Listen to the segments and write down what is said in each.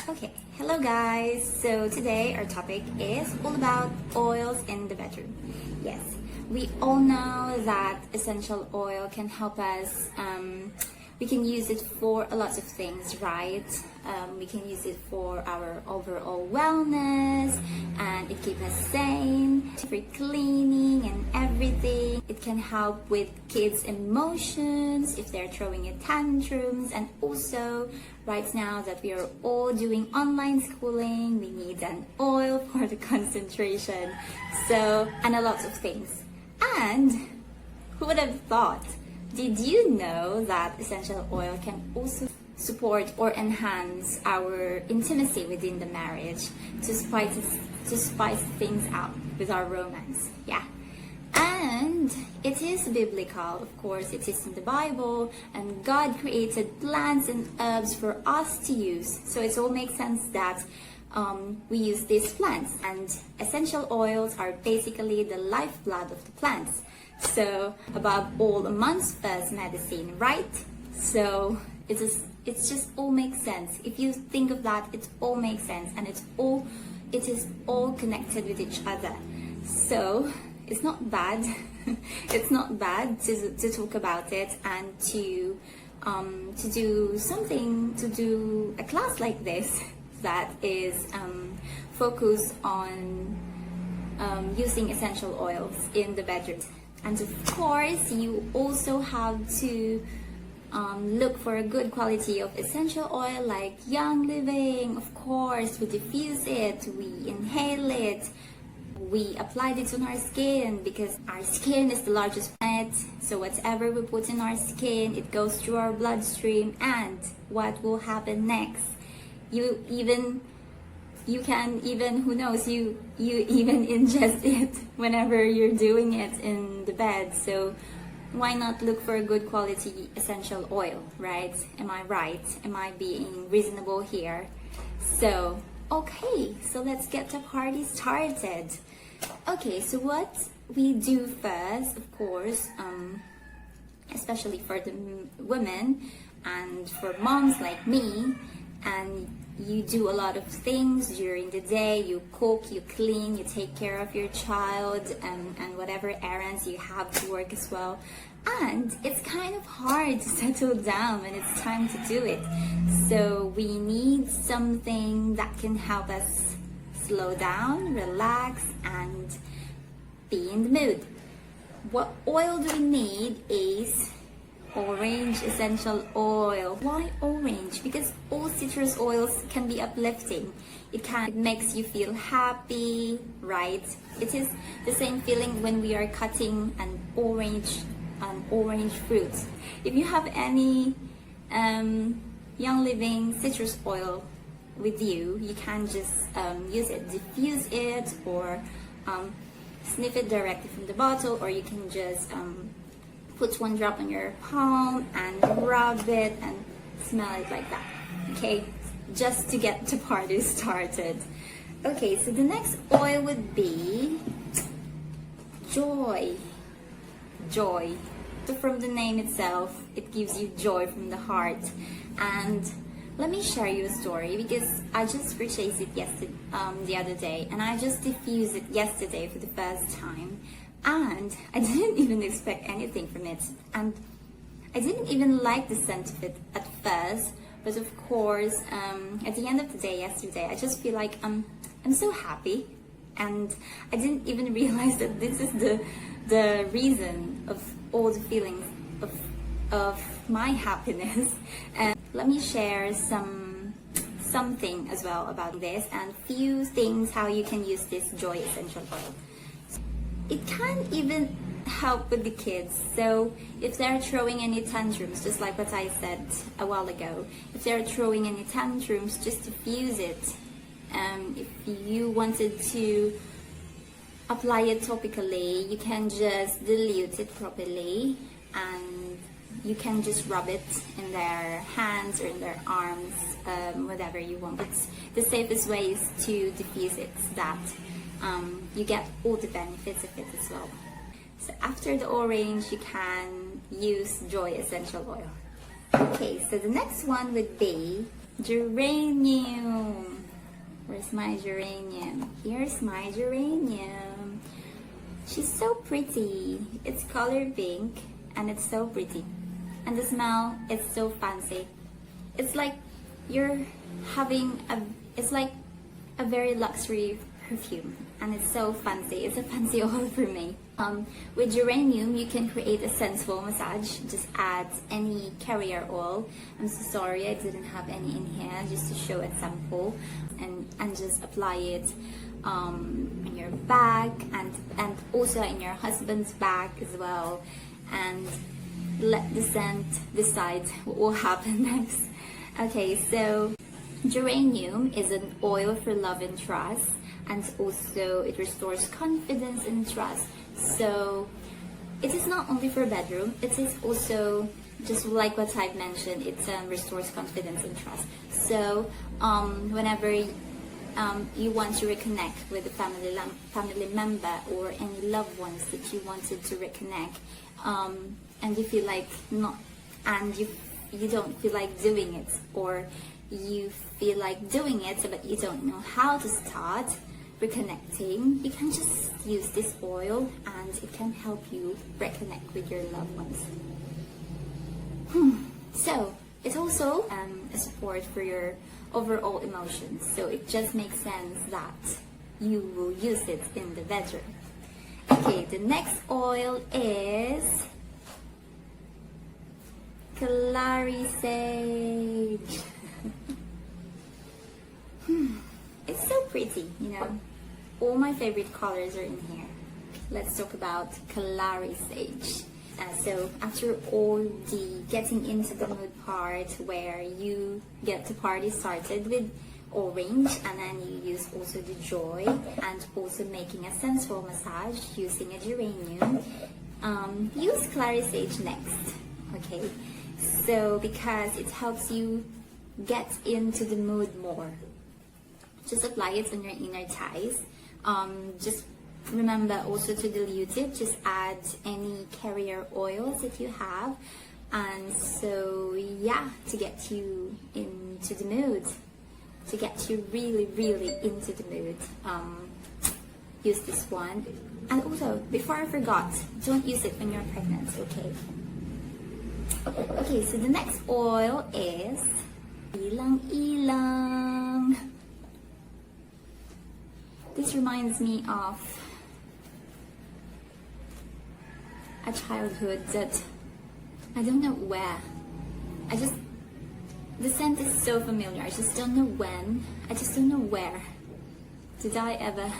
Okay, hello guys. So today our topic is all about oils in the bedroom. Yes, we all know that essential oil can help us. We can use it for a lot of things, right? We can use it for our overall wellness, and it keeps us sane, for cleaning and everything. It can help with kids' emotions if they're throwing a tantrums, and also right now that we are all doing online schooling, we need an oil for the concentration. So, and a lot of things. And who would have thought? Did you know that essential oil can also support or enhance our intimacy within the marriage to spice things up with our romance? Yeah. And it is biblical, of course, it is in the Bible, and God created plants and herbs for us to use. So it all makes sense that we use these plants, and essential oils are basically the lifeblood of the plants. So above all, a man's first medicine, right? So it just all makes sense. If you think of that, it all makes sense, and it is all connected with each other. So it's not bad. It's not bad to talk about it and to do a class like this that is focused on using essential oils in the bedroom. And of course, you also have to look for a good quality of essential oil like Young Living. Of course, we diffuse it, we inhale it, we apply it on our skin because our skin is the largest planet. So whatever we put in our skin, it goes through our bloodstream, and what will happen next? You can even, who knows, you even ingest it whenever you're doing it in the bed. So why not look for a good quality essential oil, right? Am I right? Am I being reasonable here? So, okay, so let's get the party started. Okay, so what we do first, of course, especially for the women and for moms like me, and you do a lot of things during the day. You cook, you clean, you take care of your child, and whatever errands you have to work as well. And it's kind of hard to settle down when it's time to do it. So we need something that can help us slow down, relax, and be in the mood. What oil do we need is orange essential oil. Why orange? Because all citrus oils can be uplifting. It makes you feel happy, right? It is the same feeling when we are cutting an orange fruit. If you have any Young Living citrus oil with you, you can just use it, diffuse it, or sniff it directly from the bottle, or you can just put one drop on your palm and rub it and smell it like that. Okay, just to get the party started. Okay, so the next oil would be joy. Joy. So from the name itself, it gives you joy from the heart. And let me share you a story, because I just purchased it the other day, and I just diffused it yesterday for the first time. And I didn't even expect anything from it, and I didn't even like the scent of it at first, but of course at the end of the day yesterday, I just feel like I'm so happy, and I didn't even realize that this is the reason of all the feelings of my happiness. And let me share something as well about this, and few things how you can use this joy essential oil. It can even help with the kids. So if they're throwing any tantrums, just like what I said a while ago, if they're throwing any tantrums, just diffuse it. If you wanted to apply it topically, you can just dilute it properly, and you can just rub it in their hands or in their arms, whatever you want. It's the safest way is to diffuse it so that you get all the benefits of it as well. So after the orange, you can use Joy Essential Oil. Okay, so the next one would be Geranium. Where's my geranium? Here's my geranium. She's so pretty. It's color pink and it's so pretty. And the smell is so fancy. It's like you're having it's like a very luxury perfume, and it's so fancy. It's a fancy oil for me. With geranium, you can create a sensual massage. Just add any carrier oil. I'm so sorry I didn't have any in here, just to show a sample, and just apply it on your back and also in your husband's back as well, and let the scent decide what will happen next. Okay, so geranium is an oil for love and trust, and also it restores confidence and trust. So it is not only for bedroom, it is also just like what I've mentioned, it restores confidence and trust. So whenever you want to reconnect with a family member or any loved ones that you wanted to reconnect, and you feel like you don't feel like doing it, or you feel like doing it but you don't know how to start reconnecting, you can just use this oil and it can help you reconnect with your loved ones. So it's also a support for your overall emotions, so it just makes sense that you will use it in the bedroom. Okay, the next oil is Cary Sage. It's so pretty, you know. All my favorite colors are in here. Let's talk about Cary Sage. So after all the getting into the mood part, where you get the party started with orange, and then you use also the joy, and also making a sensual massage using a geranium, use Cary Sage next. Okay, so because it helps you get into the mood more. Just apply it on your inner thighs. Just remember also to dilute it. Just add any carrier oils that you have, and so yeah, to get you into the mood, to get you really into the mood, use this one. And also, before I forgot, don't use it when you're pregnant, okay? Okay, so the next oil is Ilang Ilang. This reminds me of a childhood that I don't know where. The scent is so familiar. I just don't know when. I just don't know where. Did I ever?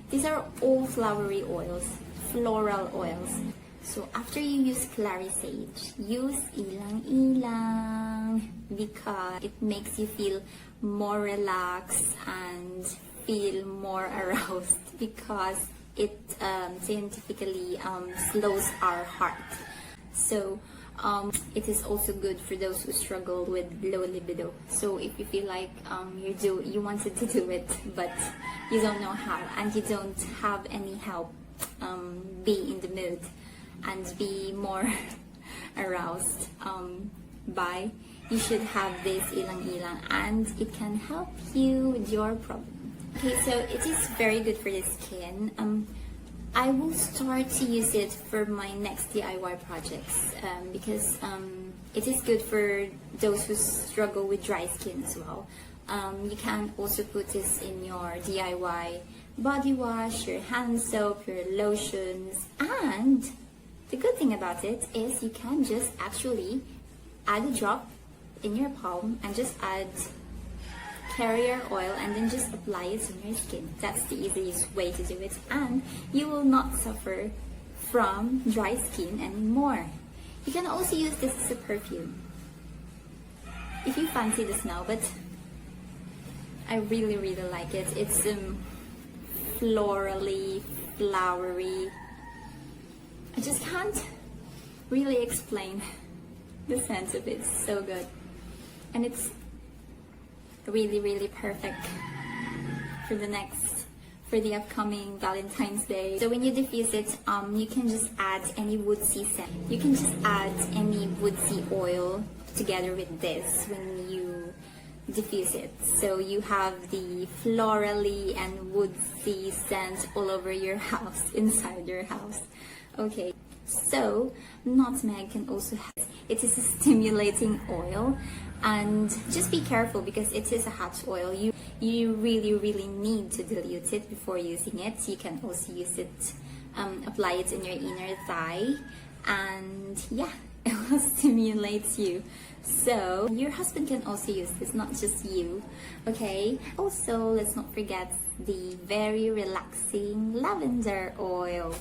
These are all flowery oils, floral oils. So after you use Cary Sage, use Ilang Ilang because it makes you feel more relaxed and feel more aroused, because it scientifically slows our heart. So it is also good for those who struggle with low libido. So if you feel like you wanted to do it but you don't know how, and you don't have any help, be in the mood and be more aroused you should have this Ilang Ilang, and it can help you with your problem. Okay, so it is very good for the skin. I will start to use it for my next DIY projects, because it is good for those who struggle with dry skin as well. You can also put this in your DIY body wash, your hand soap, your lotions, and the good thing about it is you can just actually add a drop in your palm and just add carrier oil and then just apply it on your skin. That's the easiest way to do it, and you will not suffer from dry skin anymore. You can also use this as a perfume if you fancy the smell, but I really like it. It's florally, flowery. I just can't really explain the sense of it. It's so good, and it's really perfect for the upcoming Valentine's Day. So when you diffuse it, you can just add any woodsy scent. You can just add any woodsy oil together with this when you diffuse it. So you have the florally and woodsy scent all over your house, inside your house. Okay, so nutmeg can also have, it is a stimulating oil, and just be careful because it is a hot oil. You really need to dilute it before using it. You can also use it, apply it in your inner thigh, and yeah, it will stimulate you. So your husband can also use this, not just you. Okay, also let's not forget the very relaxing lavender oil.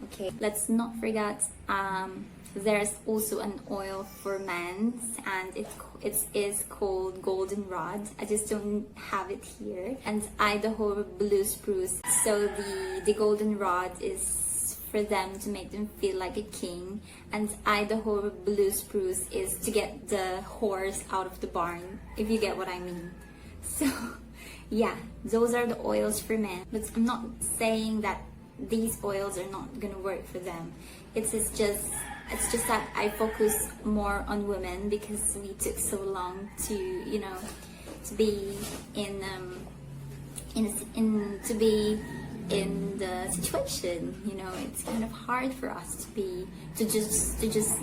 Okay, let's not forget there's also an oil for men, and it is called goldenrod. I just don't have it here. And Idaho blue spruce. So the goldenrod is for them to make them feel like a king, and Idaho blue spruce is to get the horse out of the barn, if you get what I mean. So yeah, those are the oils for men, but I'm not saying that these oils are not gonna work for them. It's just that I focus more on women because we took so long to, you know, to be in the situation. You know, it's kind of hard for us to just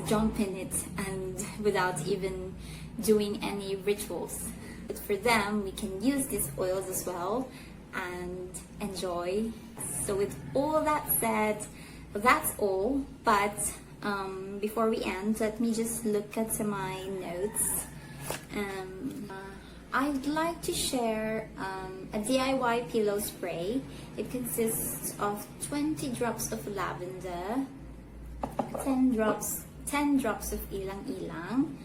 jump in it and without even doing any rituals. But for them, we can use these oils as well and enjoy. So with all that said, that's all. But before we end, let me just look at my notes. I'd like to share a DIY pillow spray. It consists of 20 drops of lavender, 10 drops of ilang-ilang,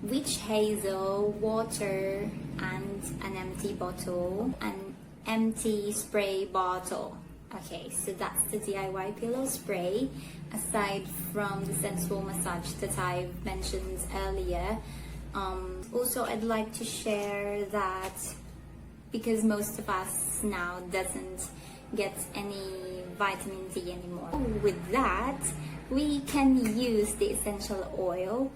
witch hazel, water, and an empty bottle, an empty spray bottle. Okay, so that's the DIY pillow spray. Aside from the sensual massage that I mentioned earlier, also I'd like to share that because most of us now doesn't get any vitamin D anymore. With that, we can use the essential oil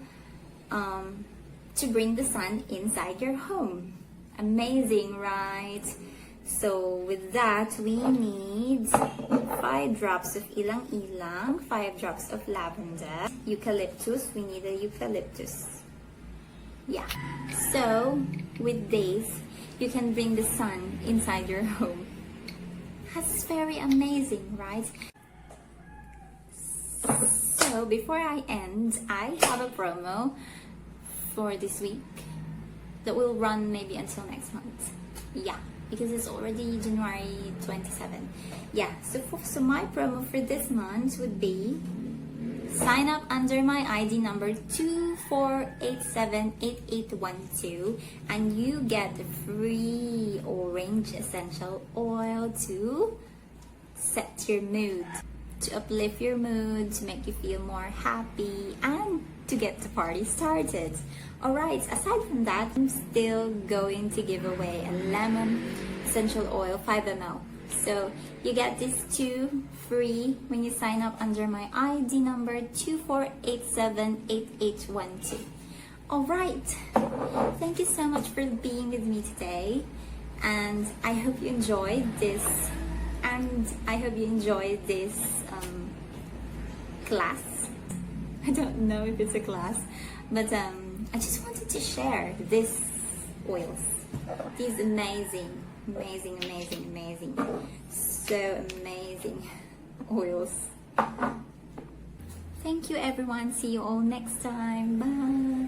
to bring the sun inside your home. Amazing, right? So with that, we need 5 drops of ilang-ilang, 5 drops of lavender, eucalyptus. We need a eucalyptus. Yeah. So with this, you can bring the sun inside your home. That's very amazing, right? So before I end, I have a promo for this week that will run maybe until next month. Yeah, because it's already January 27. Yeah, so my promo for this month would be sign up under my ID number 24878812 and you get the free orange essential oil to set your mood, to uplift your mood, to make you feel more happy, and to get the party started. Alright, aside from that, I'm still going to give away a lemon essential oil 5 ml. So you get these 2 free when you sign up under my ID number 24878812. Alright, thank you so much for being with me today, and I hope you enjoyed this, class. I don't know if it's a class, but I just wanted to share these oils, these amazing, so amazing oils. Thank you everyone, see you all next time, bye.